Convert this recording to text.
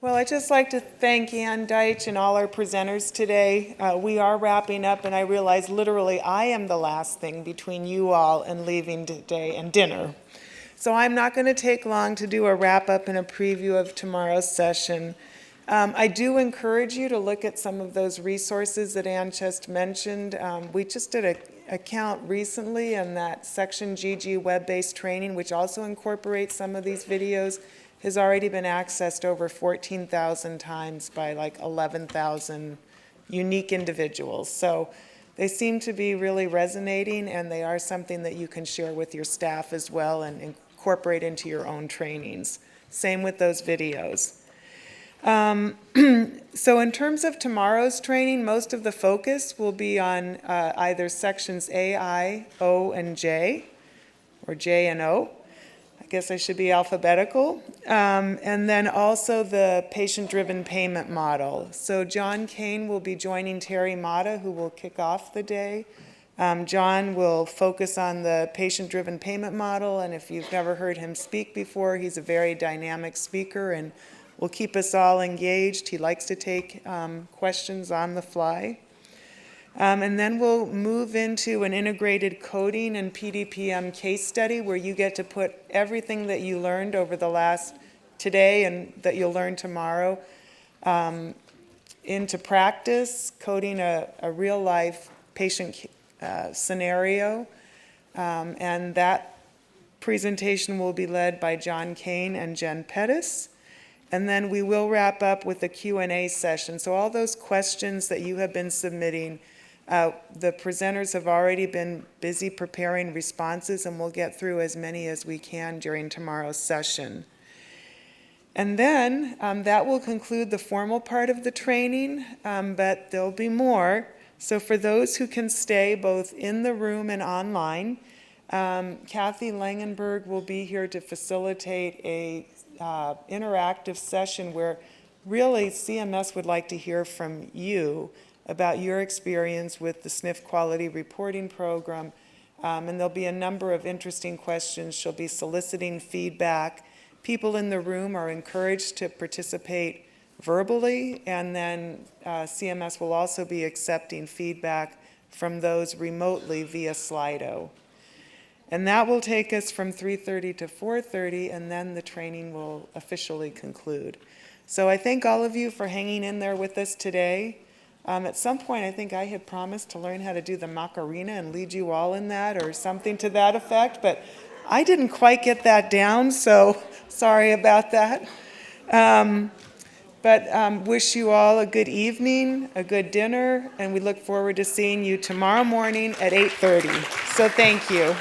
Well, I'd just like to thank Ann Deitch and all our presenters today. We are wrapping up, and I realize literally I am the last thing between you all and leaving today and dinner. So I'm not going to take long to do a wrap-up and a preview of tomorrow's session. I do encourage you to look at some of those resources that Ann just mentioned. We just did a count recently, and that Section GG web-based training, which also incorporates some of these videos, has already been accessed over 14,000 times by like 11,000 unique individuals. So they seem to be really resonating, and they are something that you can share with your staff as well and incorporate into your own trainings. Same with those videos. So in terms of tomorrow's training, most of the focus will be on either sections A, I, O, and J, or J and O. I guess I should be alphabetical. And then also the patient-driven payment model. So John Kane will be joining Terry Mata, who will kick off the day. John will focus on the patient-driven payment model, and if you've never heard him speak before, he's a very dynamic speaker and will keep us all engaged. He likes to take questions on the fly. And then we'll move into an integrated coding and PDPM case study where you get to put everything that you learned over the last today and that you'll learn tomorrow into practice, coding a real-life patient scenario. And that presentation will be led by John Kane and Jen Pettis. And then we will wrap up with a Q&A session. So all those questions that you have been submitting, the presenters have already been busy preparing responses, and we'll get through as many as we can during tomorrow's session. And then that will conclude the formal part of the training, but there'll be more. So for those who can stay both in the room and online, Kathy Langenberg will be here to facilitate a interactive session where really CMS would like to hear from you about your experience with the SNF Quality Reporting Program. And there'll be a number of interesting questions. She'll be soliciting feedback. People in the room are encouraged to participate verbally, and then CMS will also be accepting feedback from those remotely via Slido. And that will take us from 3:30 to 4:30, and then the training will officially conclude. So I thank all of you for hanging in there with us today. At some point, I think I had promised to learn how to do the Macarena and lead you all in that or something to that effect, but I didn't quite get that down, so sorry about that. But wish you all a good evening, a good dinner, and we look forward to seeing you tomorrow morning at 8:30. So thank you.